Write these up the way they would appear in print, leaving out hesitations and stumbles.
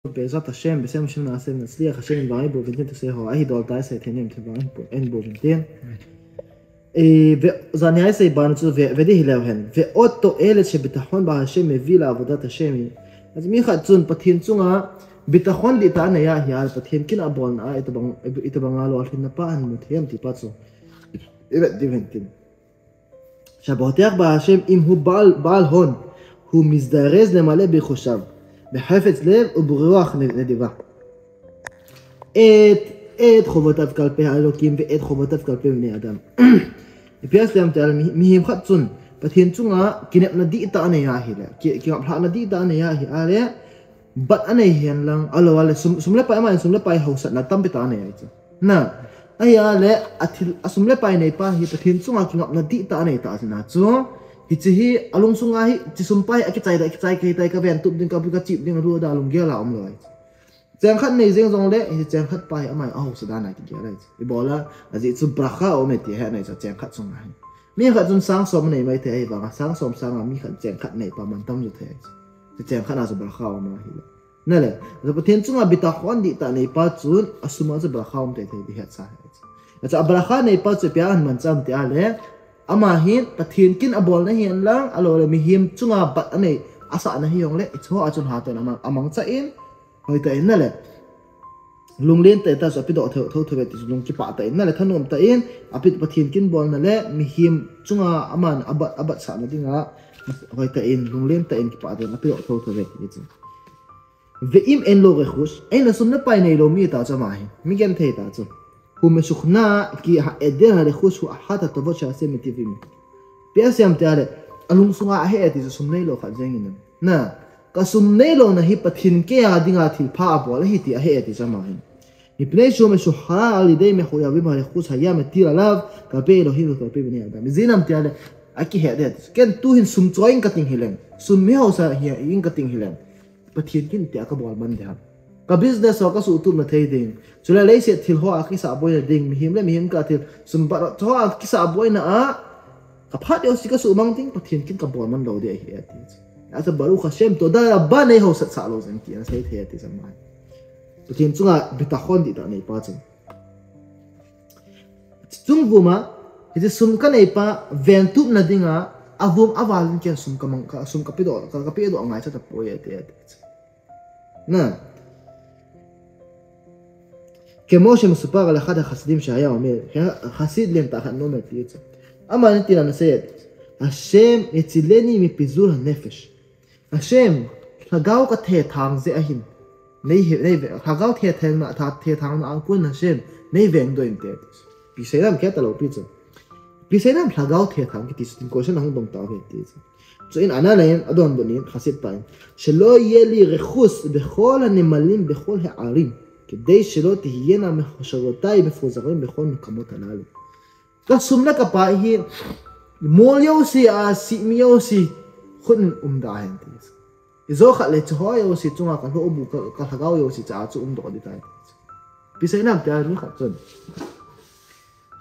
بعزت Hashem بسم شو نعسى نسليه Hashem يبغى يبغى بنتين تسيه أي دول تايسة تاني تبغى يبغى بنتين وزاني عايز يبان شو فديه لهن وأوتو إله شبتحون بها Hashem מביא לעבודת Hashem אז מי חצון פתחין צונga ביטחון ליטען היה היעל פתחין כן אבון איתבנga לו על נפאן מותהם טיפצו דיבנטין שבהותח בה Hashem אם הוא בעל הון הוא מזדרז למלא בחושיו בחפץ לב וברוח נדיבה את חובותיו כלפי האלוקים ואת חובותיו כלפי בני אדם לפייס להם תעלה מהם חצון פתחין צונga kinep nadi ita ane ya hile kinep ha nadi ita ane ya hi ale bat ane hian lang alo ale sumle pai ma sumle pai hausa na tam bita ane ya na ai ale athil asumle pai nei pa hi pthin chunga kinep nadi ita ane ta na chu hi chi hi alung sunga hi chi sumpai akichai kai tai ka ven tup ding ka bu ka chip ding ru da lung gel la loi chang khat nei jeng jong le hi chang khat pai amai au sa da na ki gel i bola azi chu brakha o me ti ha nei cha chang khat chunga hiมีขัดจนสร้างสมในไม่เท่บางสร้างสมสร้างมีขัดแจงขัดในประมาณตั้งจุดเท่จะแจงขัดอาจจะบราเข้ามาหิละนั่นแหละแต่ประเทศจุงอาบิตาขวัญดิตาในปัจจุบันอสุมาจะบราเข้าไม่เท่ที่เหตุสาเหตุแต่จะบราเข้าในปัจจุบันมันจำที่อะไรอามาหินประเทศกินอบอลในเฮียนลังอโลเลยมีหิมจุงอาบัดอันนี้อาศัยในเฮียงเลยชั่วอาจจะหาตัวนั้นอามังจะอินเฮ้ยแต่อินนั่นแหละลุงเลี้ยนแต่ตาสุดพิดอกเท่าเวทีลุงกิปะแต่นั่นแหละท่านนุ่มแต่อินอภิปฏิกินบอลนั่นแหละมีหิมจุงอามันอับสารนั่นเองอ่ะไว้แต่อินลุงเลี้ยนแต่อินกิปะแต่อภิดอกเท่าเวทีจริงเวอิมเอ็นโลเรคุสเอ็นละสุนละไปในโลมีตาจะมาหิมีกันเทตาจุหูไม่สุขน่ากี่หาเอเดอร์เรคุสหัวหัดตัวชาเซมิทีวิมเปียเสียมแต่อะไรลุงสุงอาเฮติจะสุนในโลขัดเจงินน่ะก็สุนในโลนะฮิปฏินเกียดิ้งอาทิลพาบอลฮิติอาเฮติจะมาหิמפני שהוא משוחרר על ידי מחויבים הרכוס היה מטיל עליו כלפי אלוהים וכלפי בני אדם. מזינם תיאלה, אקי העדת, כן תוהן סום צוין קטין הילן, סום מהוסה היין קטין הילן. פתיין כן תיאה כבועל מנדהם. כביזנס או כסו אוטוב נתי דין, שולה לייסי תלהו הכיסה אבוי נדין, מהם למהם כתיל, סום תהו הכיסה אבוי נאה, כפת יוסי כסו אומנטין, פתיין כן כבועל מנדו די העדת. אז ברוך השם, תודה רבה נהו סצלו זנתי, אז הייתי זמן.ประเทศจุงอาบิตาขอนดิตาในป่าจังจุงวุมาที่จะสุ่มกันในป่าเวนทุบนั่นดิ่งอ่ะอาวุมอาวาลินเกี่ยสุ่มกับมังค่ะสุ่มกับปิดอ่ะง่ายจะป่วยเดียดน่ะכמו שמסופר על אחד החסידים שהיה אומר, חסיד להם תחת נומר תיצה. אמר נתי לנסייד, השם יצילני מפיזור הנפש. השם, הגאו כתה תאם זה אהין.ในถ้าเขาเทียแทงนะถ้าเทียทางนะกุนนะเช่นในเวงด้วยเดียดพิเศษนั่นแค่ตลอดปีจ้ะพิเศษนั่นถ้าเขาเทียทางที่สิ่งก็เช่นห้องตรงตาเห็นดีจ้ะส่วนอันนั้นเลยอดอนบนี้ขสิบไปשלא יהיה לי רכוס בכל הנמלים בכל הערים כדי שלא תהיינה מחשבותיי מפוזרים בכל מקומות הללו.ก็สมนักป่าที่มอลยอสีสิมียอสีคนได้เห็นดีจ้ะإذا خليت هاي وسي تونغا كان هو أبو كهجاوي وسي تعاتو دغدي تاي بيسينا بتاعي خاطر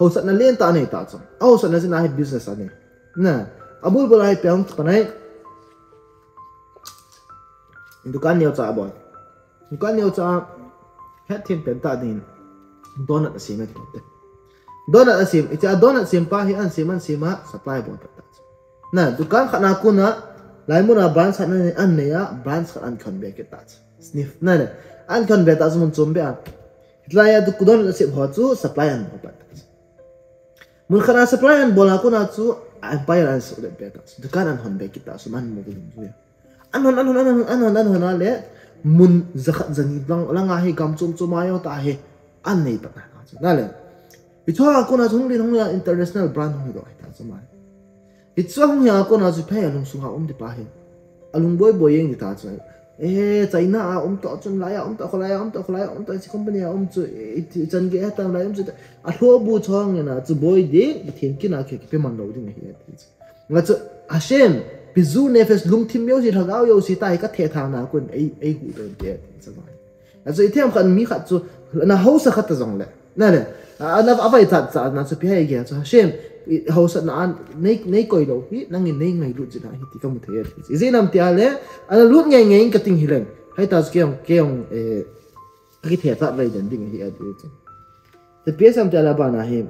هو سنة لين تاني تعاتو أو سنة زين هاي بيزنس أني نا أبو البلا هاي بيعمل تبناي دكان يوتا أبوي دكان يوتا هاتين بنتادين دونات أسيمة كده دونات أسيم إذا دونات سيم باهي أن سيمان سيما سبلاي بوي بتاعتو نا دكان خنا كناลายมุนาบรานส์อันเนี่ยบรานส์อันคอนเบกตัดสนิฟนั่นแหละอันคอนเบตัดมันจมเบียดลายตุกดอนเสียบหัวจูสปายอันบอกตัดมุนขนาดสปายอันบอลากุนาจูอันไปอันสุดเบียตัดดูการอันคอนเบกิตัดสมันมุกุลจุยอันนั่นเลยมุนจะขัดจะนิดลังอาฮิกำจมมาโยตาฮิอันนี้ตัดนั่นแหละอีทั่วกุนาทุ่งเรียนอินเตอร์เนชั่นแนลแบรนด์หุ่นด้วยตัดสมัยอีกส่วนที่เราคนอาจจะพยายามส่งหาที่ป่าเห็นอารมณ์บ่อยๆยังที่ตาใจใจน่าต่อจนไรต่อคนไรต่อที่คอมพานีจะจันเกะตามไรจะทั่วบูชองเนี่ยนะจะบ่อยดีมาเทียนกินอะไรก็เป็นมันเราดิ้งเหี้ยงั้นจะอาเชมพิจูเนฟสลุงทิมเยอะสิทางเอาเยอะสิตายก็เททางนะคนไอ้หูเดินเดียสบายงั้นจะอีเทียมขันมีขัดจะน่าหัวสักขัดจะจังเลยนั่นแหละอันนั้นเอาไปจัดน่าจะพี่ให้เกี่ยจะอาเชมเขาสัตว์นั้นในก่อยเราพี่นั่งในไงรู้จักที่เขาไม่เทียบอีเจนำที่อะไรอันนั้นรู้ไงก็ติ้งหิเลน hay ta keong cái thiệt thật vậy đến định hiện thì thì biết xem ta là bạn nào hem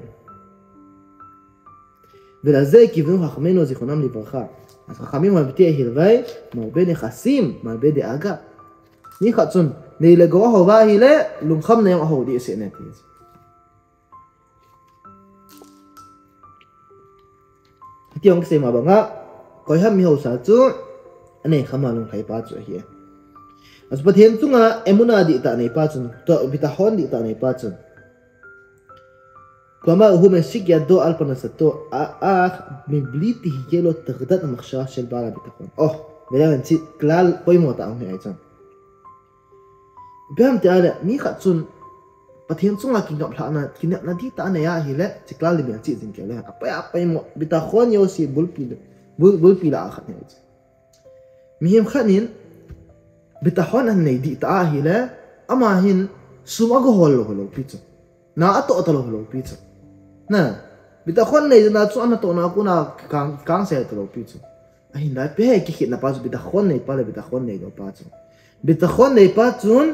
vì là dễ kịp với họ mình nói gì còn nằm đi vào khác חכמים מבטא הלוואי מרבה נכסים מרבה דאגה ניחצון נילגו הובה הילה לומחם נയം ההודי סנתיז tiong se ma banga koi ham mi ho sa chu ane khama lung khai pa chu hi as pathian chunga emuna di ta nei pa chun to bita hon di ta nei pa chun كما هو مسيك يدو ألبنا ستو من بليته يلو تغدد مخشاه شل بالا بتكون بلا من تي كلال قوي موتا أمي أيضا بهم تعالى مي خاتون بتهين سونغا كينغ بلانا كينغ ندي تانا يا هيلا تكلال اللي بينتي زين كله أبا يمو بتكون يوسي بول بيلا آخر أيضا مهم خانين بتكون الندي تا هيلا أما هين سوما هولو بيتو na ato talo pizza na bitakhon nei na chu ana to na ku na kang se talo pizza ai na pe ki khit na pa chu bitakhon nei pa le bitakhon nei do pa chu bitakhon nei pa chun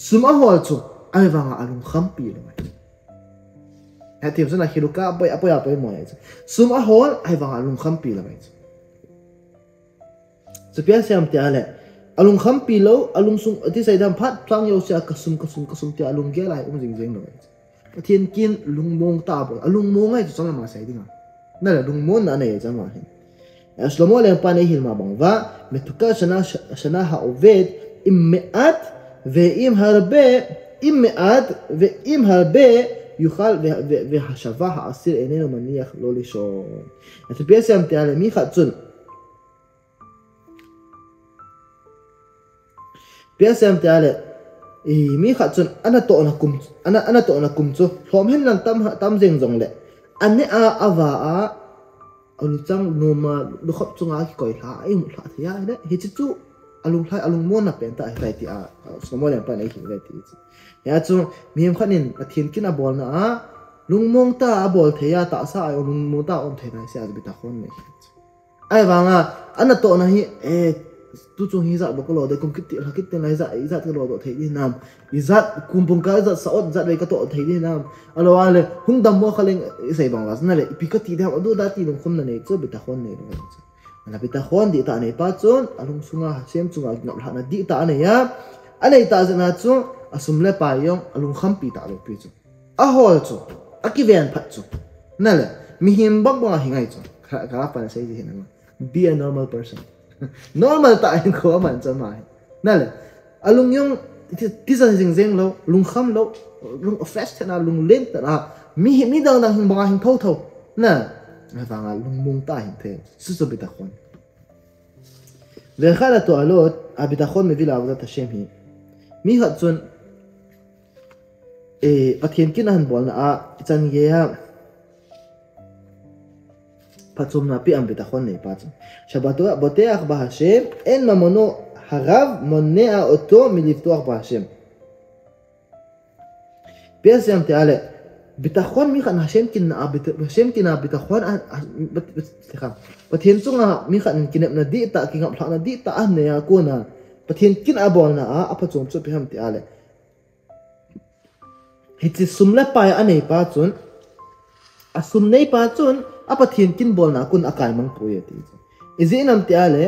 suma hol chu ai wanga alung khampi lo ha tiam sana hiluka boy apoy mo ai suma hol ai wanga alung khampi lo ai so pia siam te ale alung khampi lo alung sung ati sai dam phat tlang yo sia kasum ti alung ge lai jing lo pathian kin lung mong ta bo alung mong ai chu ma sai dinga na la lung mon na nei chang ma hin aslomo le pa nei hil ma bang va metuka shana ha oved im me'at ve im harbe yukhal ve hashava ha asir eneno maniach lo lishon ati piasam ti ale mi khatsun biasam te ale mi khatchun ana to na kum chu hlom hen lang tam jeng jong le ane awa alu chang noma lu khop chunga ki koi hla ai mu hla thia ne hi chu alung mon na pen ta ai ti a somo le pa nei hi le ti ya chu miem khanin athin kin a bol na a lungmong ta a bol theya ta sa ai lungmong ta om thena sia bi ta khon nei ai wanga ana to na hi tu chung hi za bokolo de kum kit la kit lai za i za te lo do thei ni nam i za kum pung ka za sa ot za le ka to thei ni nam alo ale hung dam mo khaleng sei bang las na le pi ka ti da adu da ti lung khum na nei chu bi ta khon nei lo ana bi ta khon di ta nei pa chon alung sunga ha sem chunga ngap la na di ta nei ya anei ta za na chu asum le pa yong alung kham pi ta lo pi chu a hol chu a ki ven phat chu na le mi him bak bang hi ngai chu ka pa na sei ji na be a normal person normal ta in ko man cha mai na le alung yung ti sa jing lo lung kham lo lung fresh na lung len ta mi dang hing bang hing thau na va nga lung mung ta hin the su bi ta khon ve khala to alot a bi ta khon me vi la avodat hashem hi mi hat chun pathian kin han bol na a chan ye ya פצום נפי עם ביטחון נפצום. שבוטח בהשם, אין ממונו הרב מונע אותו מלבטוח בהשם. פייסם תעלה, ביטחון מיכן השם כנע ביטחון, סליחה, פתהנצו מיכן כנע נדיטה, כנע נדיטה ניה קונה, פתהנ כנע בול נאה, הפצום צו פייסם תעלה. היציסום לפאי עני פצון, asum nei pa chun apa thin kin bol na kun akai mang puye ti izinam ti ale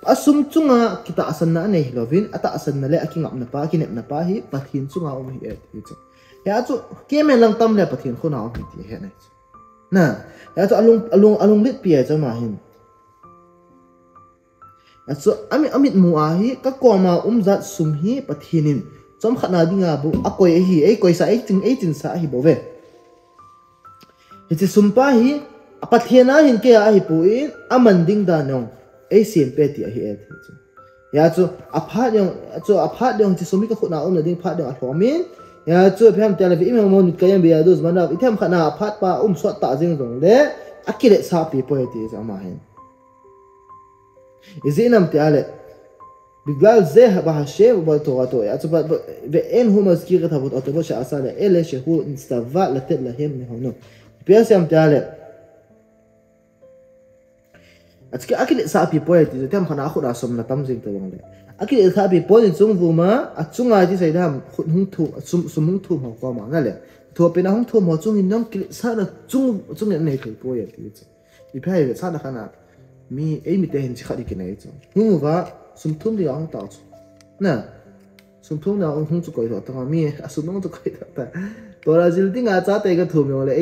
asum chunga kita asan na nei lovin ata asan na le akingap na pa kinep na pa hi pathin chunga hi ti chu ya chu kemen lang tam le pathin khona hi ti he nei na ya chu alung lit pi cha ma hin ya chu amit mu a hi ka ko ma zat sum hi pathinin chom khana dinga bu akoi hi ei koi sa ei tin sa hi bove iti sumpahi apathiana hin ke a hi puin amanding da nong ei sim pe ti a hi et ya chu aphat yong chi sumi ka khuna om na ding phat yong a thomin ya chu pham te la vi me mon ka yam bi ya dos mana ithem khana aphat pa so ta jing jong le akile sa pi po ti za ma hen izinam te ale בגלל זה בהשם ובתורתו יעצו ואין הוא מזכיר את עבודתו שעשה לאלה שהוא נצטווה לתת להם להונו פייסם תעלה אז כאקל סאפי פויטי זה תם חנה אחורה סום נתם זיג תבונג akil tha bi pon chung vuma achunga ti sai dam hung thu sum hung thu ho ko ma na le thu pe na hung thu mo chung in nong kil sa na chung nei thei po ya ti chu i phai sa na khana mi ei mi te hin chi khadi ki nei chu hu wa sum thum ri ang ta chu na sum thum na hung chu ko ta mi asum nong chu ko ta tora jil ding a cha te ga thu me le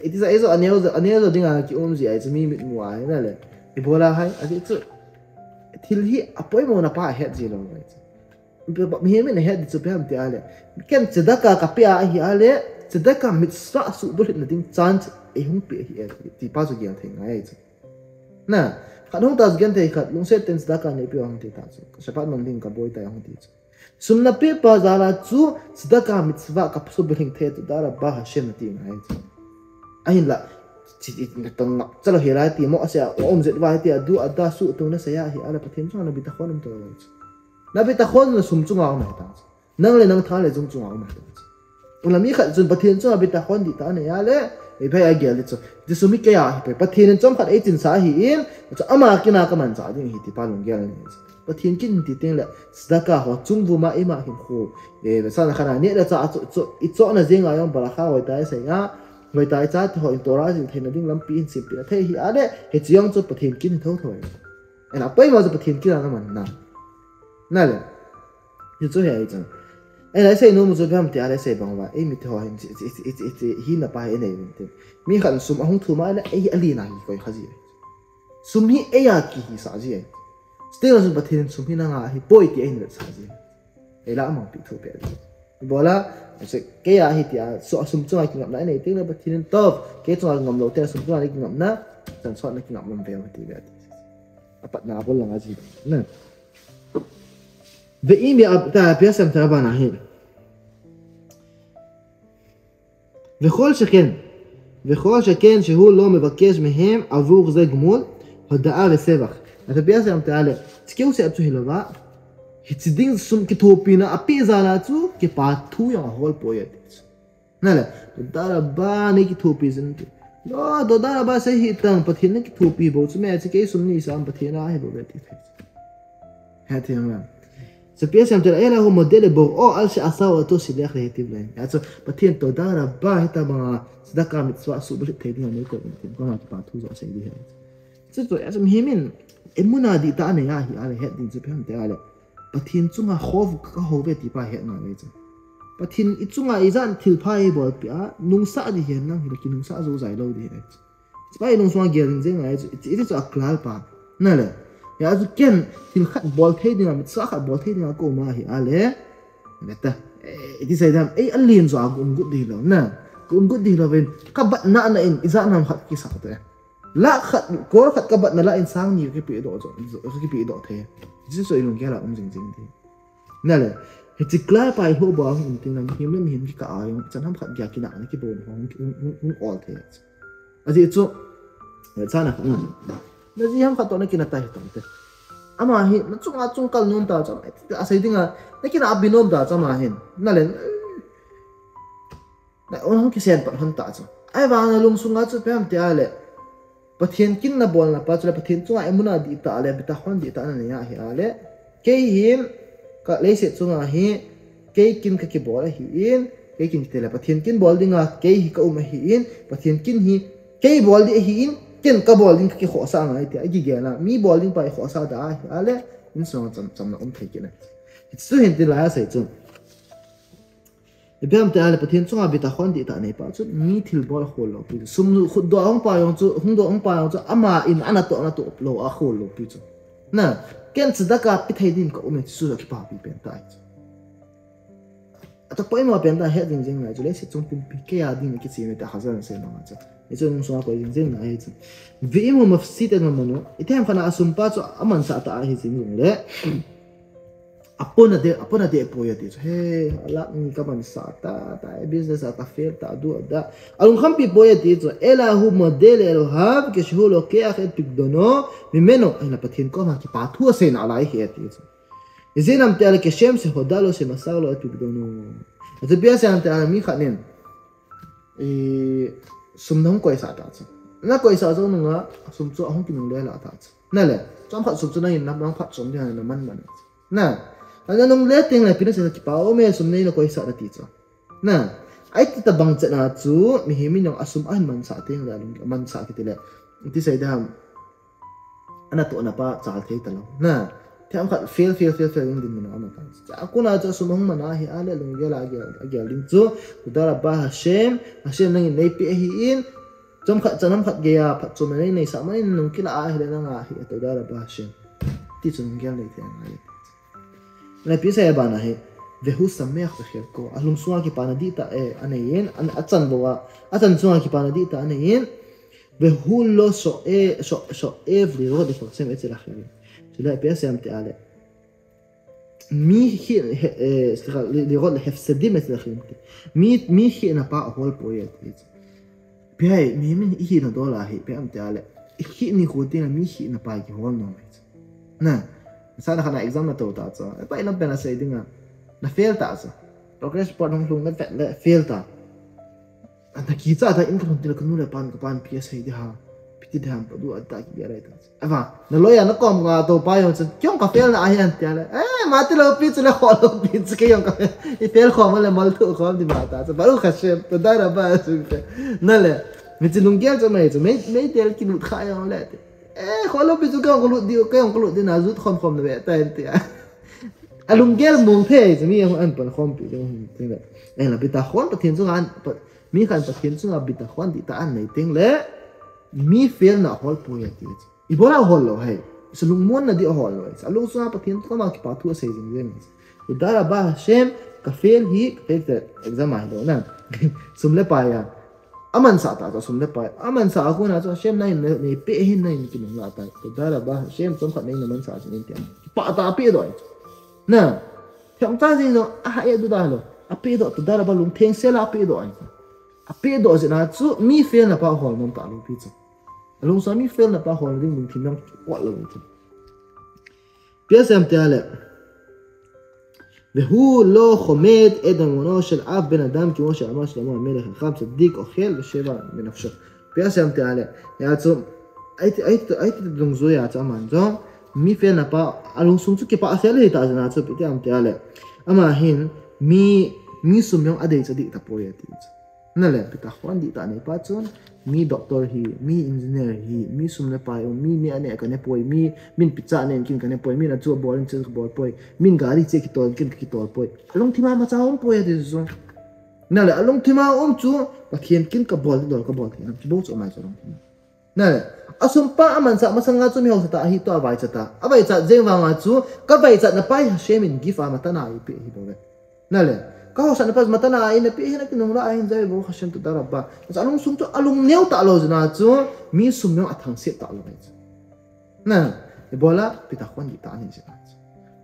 it is a aneo ding a ki ji ai chu mi wa na le i bola hai a ti chu til hi apoi mo na pa het ji lo mi me ne het chu pem ti ale ken chedaka ka pia hi ale chedaka mit sa su bul na ding chance e hung pe hi ti pa chu gyang theng ai chu na khan hung ta gen thei khat lung se ten chedaka ne pi hung ti ta chu sapat man ding ka boi ta hung ti chu sumna pe pa zala chu chedaka mit swa ka su bul the tu dara ba ha shem ti ai chu ahin la chỉ tông ngọc cho là hiện lại thì mọi sẽ ôm dệt vai thì đu ada su tông nó sẽ hi ala pathen cho nó bị ta khôn làm tôi nó bị ta khôn là sum chung ao này ta nâng lên nâng thang lên chung ao này ta làm gì khác chun pathen cho nó bị ta khôn đi ta này ale ei phải ai gel cho thì sum cái à hi pathen trong khát ấy tin sa hi in cho ama kina ka man sa ding hi ti pa long gel này pathen kin ti tên là sadaka ho chung vu ma ema hi kho e sa na khana ne da cha cho na zinga yong bala kha wai ta sai ya người ta cha thì họ tora thì thấy nó đinh lắm pin xịt pin thế hi à đấy thì chỉ ông cho bậc thiền kiến thấu thôi anh nào bây giờ bậc thiền kiến là nó mà nè là thì chỗ này chẳng anh lại xây nó một chỗ bên thì anh lại xây bằng vậy em thì họ hi là bài này thì mình cần sum ông thu mà là ấy ali này coi cái gì sum hi ấy à kỳ sao gì still là bậc thiền sum hi năng à hi bôi thì anh là sao gì ấy là mà bị thu bé bỏ là cái à thì so sum cho cái ngậm này tiếng là bật thiên top cái cho ngậm đầu tiên sum cho cái ngậm na sản xuất cái ngậm làm bèo thì vậy bắt nào cũng là gì nè về ý nghĩa ta bây giờ ta bạn nào וכל שכן שהוא לא מבקש מהם עבור זה גמול הודאה וסבח אתה bây תעלה תזכרו שאבצו הלווה Hiding sum kitopina api zala chu ki pathu yang hol poet nala dara ba ne kitopi zin no do dara ba se hi tang pathin ne kitopi bo chu me che ke sum ni sam pathina he bo beti ha thiam la se pia sam tera ela ho model bo o al se asaw to si lekh he tim lai ya chu pathin to dara ba hita ma sadaka mit swa su bul the ding ne ko tin ko ma pathu zo se di he chu to ya sam himin emuna di ta ne ya hi ale he din chu phem te ale pathin chunga khov ka hove ti pa he na le cha pathin I chunga izan thil phai bol pia nungsa di hen nang hi ki nungsa zo zai lo di he spai nung swang gel jeng ai it is a klal pa na le ya zu ken thil khat bol thei ding am sa khat bol thei ding ko ma hi ale meta it is adam ai alin zo agun gut di lo na kun gut di lo ven ka bat na na in izan nam khat ki sa te la khat ko khat ka bat na la in sang ni ki pi do zo ki pi do the chỉ số lượng cái là jing jing thì nè là chỉ klai pai ho ba hum tin lang hiếm lắm hiếm cái cả ai chẳng tham khát cái nào cái bồn hong all thế à gì chỗ người ta là không nó gì ham khát tôi cái nào tay tổng thế ama hi nó chung kal nom ta cho à sai tiếng à cái nào binom ta cho mà hin nè là nè ông không cái sen bắt hơn ta cho ai vào là lung sung á cho phải thế à pathian kin na bol na pa chula pathian chunga emuna di ta ale bita khon di ta na ya hi ale ke him ka le se chunga hi ke kin ka ki bol hi in ke kin te la pathian kin bol dinga ke hi ka um hi in pathian kin hi ke bol di hi in kin ka bol ding ka ki kho sa ngai te agi ge na mi bol ding pa kho sa da hi ale in so cham na thei ki na it's to hin ti la sai chung Ibem te ale pathin chunga bita khon di ta nei pa chu mi thil bol khol lo pi sum khud do ong pa yong chu hung do ong pa yong chu ama in ana to lo a khol lo pi chu na ken chadaka pi thei din ko ume chu ki pa pi pen ta ata poi ma pen ta he ding jing la chu le se chung pin pi ke ya din ki chi me ta hazan se no ma chu e chu nung so ko ding jing na he chu vi mo mafsit no mo no item fana asum pa chu aman sa ta hi jing le apona de poya ti he ala ni ka man sa ta business ata fail ta du da alun khampi poya ti cho ela hu model elo hab ke shu lo ke akhet pigdono mimeno ina pathin ko ma ki pathu se na lai he ti cho izinam te ala ke shem se hodalo se masar lo pigdono ata bia se am te ala mi khanen sumnong ko sa ta cho na ko sa zo nga sum cho hong ki nung le la ta cho na le chom phat sum cho na in nam nang phat som dia na man na ana nong le teng la pina sa ki pa o me sum nei na koi sa na ti cho na ai ti ta bang cha na chu mi hi min yong asum an man sa teng la lung man sa ki ti le ti sai da ana to na pa cha thei ta lo na thiam khat fail ing din na ama kan cha aku na cha sumong mana hi ale lung ge la ge ling chu udara ba hashem nang nei pi hi in chom khat chanam khat ge ya phat chom nei sa mai nung kila a hi na nga hi to dara ba hashem ti chung ge le ti ang ai la pi sa ba na he ve hu samekh be khel ko alum suwa ki pana di ta e anayin an achan bowa achan suwa ki pana di ta anayin ve hu lo so every road for sem et la khali لا بيسام تعالى مي خي اللي يقول حفسدي مثل خيمتي مي خي انا با هول بويت بياي مي من هي ندولا هي بيام تعالى خي ني خوتين مي خي انا با هول نو نا مثلا خنا اكزام تو تاعصا باي لم بنا سيدنا نا فيل تاعصا بروجريس بورد هم لا فيل تا انت كيتا تا انت كنت لك نولا بان بيس هي دها ti dham padu atta ki biara ita ava na loya na kom nga to pa yon kyong ka fail na ayan tiala mati lo pi chule kholo pi chke yong ka I fail khom le mal to khom di mata sa baru khashem to dara ba su na le mi ti lungel cho mai me tel ki lut kha yon le kholo pi chu ka lut di ka yon lut di na zut khom le ta enti alungel mong the mi yang an pan khom pi jong ting le la bi ta khon pa thin chu an mi khan pa thin chu bi ta khon di ta an nei ting le mi fail na hol poya ti ibola hol lo hai salung mon na di hol lo salung so pa thin ko ma ki pa thu sei jing yen udara ba shem ka fail hi fail the exam ai lo na sumle pa ya aman sa ta sumle pa aman sa ko na so shem nai ne pe hin nai ki no la ta udara ba shem som khat nei na man sa jing tiam pa ta pe do na thiam ta jing no a ya du da lo a pe do udara ba lung theng se la pe do ai a pe do zina chu mi fail na pa hol mom ta lo pi chu along sa mi fail na pa hol ding mung thim nang kwat lo chu psm tale והוא לא חומד את אמונו של אף בן אדם כמו שאמר שלמה המלך החכם צדיק אוכל ושבע בנפשו פסם תעלה יעצו הייתי דונגזו יעצו מנזו מי fail na pa along sung chu ke pa sel hi ta jana chu psm tale ama hin mi sumyong adei chadi ta poya ti nale pita khwan di ta ne pa chon mi doctor hi mi engineer hi mi sumle pa mi ane ka ne poi mi min pizza ne kin ka ne poi mi na chu bol chen bol poi min gari che ki tol kin ki tol poi along thima ma cha poi de zo nale along thima chu pa khien kin ka bol na ki bo chu mai chong nale asum pa aman sa masanga chu mi ho ta hi to avai cha jeng wa nga chu ka vai cha na pai shemin gifa mata na I pe hi bo nale kau sana pas mata na ai na pi hina kinong la ai jai bo khashem to daraba sa alung sum to alung neu ta lo jna chu mi sum no athang se ta lo bai na ebola pita khwan di ta ni se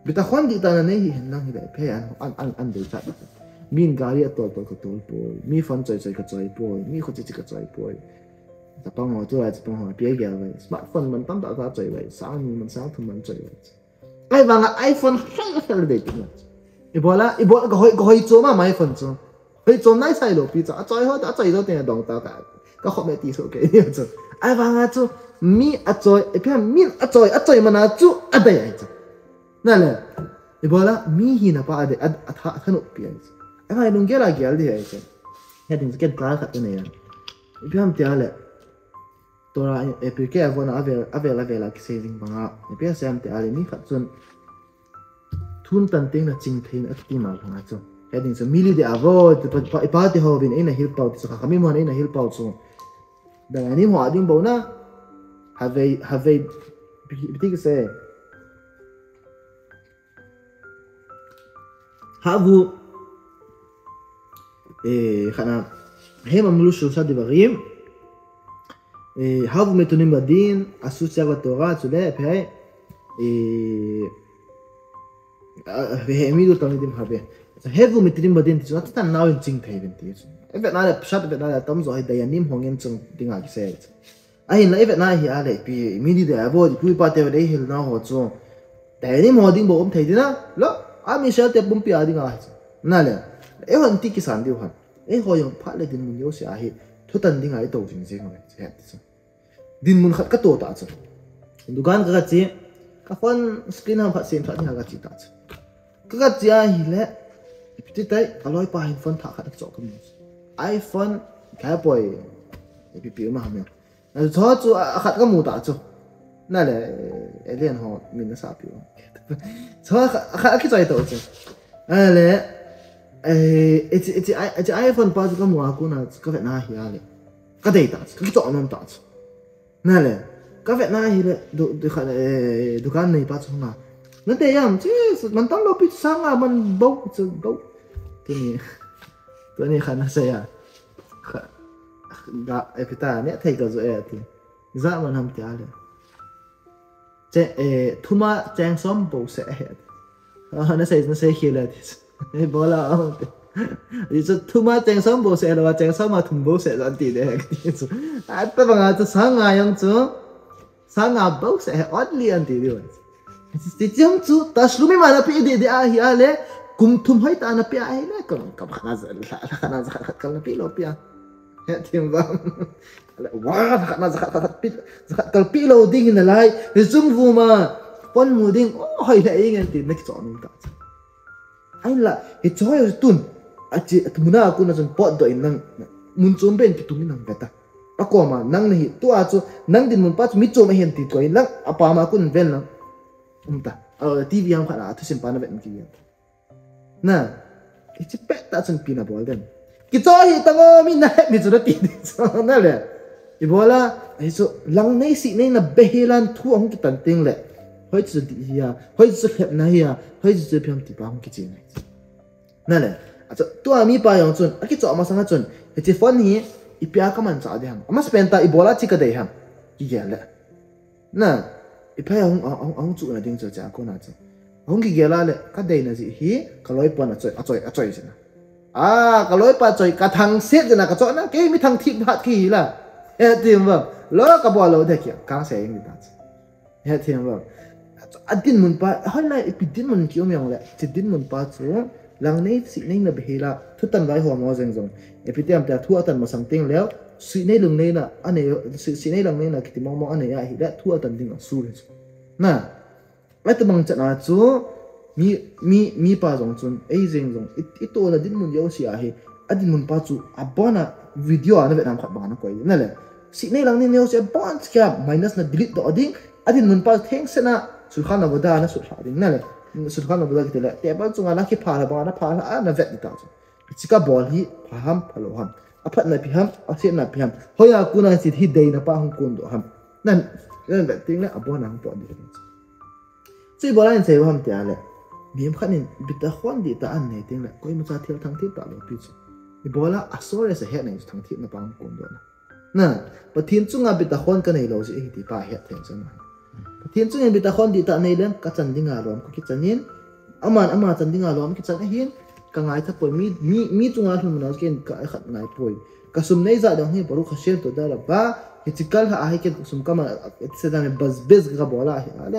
pita khwan di ta na nei hin nang hi bai phe an de cha min gari atol to ko tol po mi fan choi ka choi po mi kho chi ka choi po ta pa ngo to ai pa ngo pi ge bai smartphone man tam ta choi bai sa ni man sa thum man choi bai ai wanga iPhone hal de ti ibola ka hoi choma mai phone cho hoi chom nai sai lo pi cha choi ho ta choi do te dong ta ka kho me ti so ke ni cho ai wanga chu mi a choi e pia min a choi mana chu a dai ai cha na le ibola mi hi na pa ade a tha khanu pi ai ai mai lung gela gyal di ai cha ya ding ke ka khat ne ya e pia am tia le tora e pe ke avona avela ki saving banga e pia sam te ale mi khat chun thun tan teng na ching thein at ti mal hanga chu heading so mili de avo pa te ho bin ina hil pau so kami mo ina hil pau so da ni mo ading bo na have bitig se havu khana hem amlu shosha divarim havu metunim badin asu tsava torah chule pe והעמידו תלמידים הרבה. הבו מתרים בדין תשו, אתה נאו צינג תהיבן תישו. אבט נאי פשט אבט נאי תמזו היי דיינים הונגן צונג דינגה כסיירת. אהין לאבט נאי היא עלי, פי מידי די אבוד, פי פאטי ודאי היל נאו הוצו. דיינים הודין בו תהידינה? לא, מי שאלתי פום פי הדינגה היצו. נאליה, איהו אנטי כיסן דיוхан. איהו יום פאלי דין מון יוסי ahי, תותן דינגה היתו ג'ינגזים דין מון חד כתו תעצו. דוגן כרצי, כפון סקרין הם חצים חד נהגת שיטה cái chia hi lệ thì tay aloi pa iPhone thả khát chọn cái iPhone cái boy bị biểu mà không nhỉ cho chú khát cái mù tạ chú nè là alien họ mình nó sao biểu cho khát cái gì đó chú là iPhone pa chú cái mù aku na cái Việt Nam hi ale cái đấy tạ cái chọn nó tạ chú nè là cái Việt Nam hi là đồ cái này pa chú mà nó thế em chứ mình tăng lộc sang à mình bốc chứ bốcตัวนี้ขันอะไรอ่ะกะไอพิตาเนี่ยไทยก็จะเอติจะมันทำที่อะไรเจทุ่มแจงซ้อมโบเสะนั่นใช่เขียนเลยไอ้บอลอ่ะดิจะทุ่มแจงซ้อมโบเสะหรือว่าแจงซ้อมมาทุ่มโบเสะสันติเด็กดิแต่บางอาจจะสังอายังจูสังอาโบเสะอดเลียนติด้วยที่จำจูแต่สรุปไม่มาแล้วพี่เดียอาฮิอาเล่กุมทุ่มให้ตาหน้าพี่อาฮิเล่ก็กับขนาดกันหน้าพี่เราพี่อาเฮ้ยทีมบ้างว้าวขนาดกันพี่เราดิ้งในไลน์ในซุ่มฟูมาปนมูดิ้งโอ้ยอะไรอย่างเงี้ยตีนักจอนุ่งตาไอ้ละไอ้จอยตุนอาจจะมุนากูน่าจะปอดตัวเองนั่งมุนจมเป็นที่ตุ้มนั่งเบ็ดตาแล้วก็มานั่งนี่ตัวอาจจะนั่งดินมุนปัจจุมิจมไม่เห็นติดตัวเองนั่งอาปามากูนั่งเว้นนั่งตาทีวียังขนาดที่สิบปานแบบนี้น่ะไอ้ที่เป็ดตาจนปีน่ะบอลเด่นกิจอยตั้งมีน่ะมีจุดตีดินั่นแหละไอ้บอลละไอ้สุหลังในสิในน่ะเบฮิลันทั่วของกิตันติงแหละเฮ้ยจุดดีอ่ะเฮ้ยจุดเห็บนะอ่ะเฮ้ยจุดเพียงตีบ้าของกิจยังไงนั่นแหละอาจจะตัวมีปลายของจุนไอ้กิจออกมาสังกัดจุนไอ้ที่ฟันนี้อีพิอาก็มันจ่าเดียมอามาสเปนตาอีบอลละที่กระเดียมกี่แย่แหละน่ะอีพิอาของจุนน่ะดิ้งจะจากคนน่ะจ้ะông kia gila le cái đây là gì hi cái lối pa na choi gì nè cái lối pa choi cái thằng xét gì nè cái chỗ nó cái mi thằng thịt hạt kỳ là hết tiền vợ lỡ cái bò lỡ thế kia càng sẽ như thế hết tiền vợ anh tin muốn pa hỏi lại bị tin muốn kiểu miệng lại chỉ tin muốn pa chứ lăng này xịn này là bị là thu tần vài hoa màu rừng rừng bị tiền ta thua tần mà sang tiền léo xịn này lưng này là anh này xịn này lưng này là cái màu anh này à thì đã thua tần tiền là xu rồi nèไอ้ตัวมังจัดนะจูมีป้าจงจุนไอ้เจงจงอีตัวน่ะดินมุนเยอะสิอ่ะเฮอดินมุนป้าจูอ่ะบ้านะวิดีโออันนั้นเวียดนามขัดบ้านนะก้อยนั่นแหละสิ่งนี้หลังนี้เนี่ยสิบ้านสแกมไมนัสนะดีลิทตัวดิ้งอดินมุนป้าเท่งเสนะสุดขั้นนับดานะสุดขาดิ้งนั่นแหละสุดขั้นนับดากี่ตัวแหละแต่บ้านจงอ่ะนักขี้พาละบ้านนะพาละอ่ะนะเวทดิตาจูสิก้าบอลฮีพาฮัมพาโลฮัมอ่ะพัดนะพิฮัมอ่ะเสียนะพิฮัมเฮ้ยกูน่ะสิที่เดย์นะป้าของกูนตัวฮัมนั่นเวทดิ้งแล้วอ่ะบ้านนะของตัวดิ้ง所以บอลนั่นเสียความเตี้ยเลยมีมขันนี่บิดาขวัญดีตาอันไหนติงเลยก็ยังมาเที่ยวทั้งที่ตาลงพิจูอีบอลละอัศวรเสียเหตุในทั้งที่นับปังกุนด้วยนะปะทีนจุงอาบิดาขวัญกันในโลจิอีที่ป้าเหตุเห็นใช่ไหมปะทีนจุงอาบิดาขวัญดีตาในเรื่องกัจจันดิ่งอารมณ์ก็คิดจันยินอามันจันดิ่งอารมณ์คิดจันเห็นกังไงถ้าป่วยมีจุงอาทุนมันเอาเกินก็ไอ้ขัดไงป่วยกระสุนในใจดวงนี้บรุขเชียนตัวได้ละบ้าเหตุการณ์หาให้เกินกระสุนก็มาเสียดายบัสเบสกับบอลละอะไร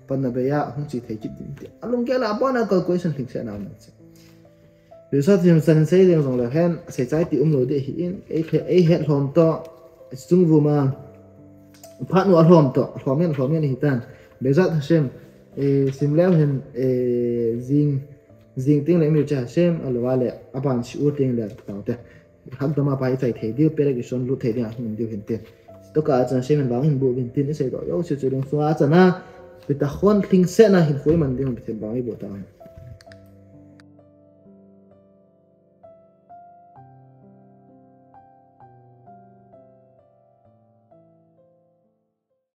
ปันนับยาหุ่นจีเทคิดดินเดียอารมณ์แก่ละบ้านะก็คุยสันถึงเสียน้ำนั่นสิหรือสัตว์ที่มันสันเสียเรื่องของเราเห็นเสียใจที่โหลดหินไอ้เห็ดหอมต่อจุงรูมาพัดหนูหอมต่อหอมเนี่ยหิตันหรือสัตว์เช่นสิมแล้วเห็นziงติ้งเลยมีอยู่จ้ะเช่นอะไรวะเลยอาบานชิวติ้งเลยต่อแต่หักดมาไปใส่เทเดียวเปรย์กิชนลุเทเดียวหินเดียวเห็นเตี้ยตัวกาจะเช่นมันบางหินบุกหินตีนนี่ใส่ต่อยาวชิวๆเรื่องสุอาจะนะเป็นตะขวัญทิ้งเส้นนะหินคุยมันเดียวมันเป็นบางไม่บวชตาย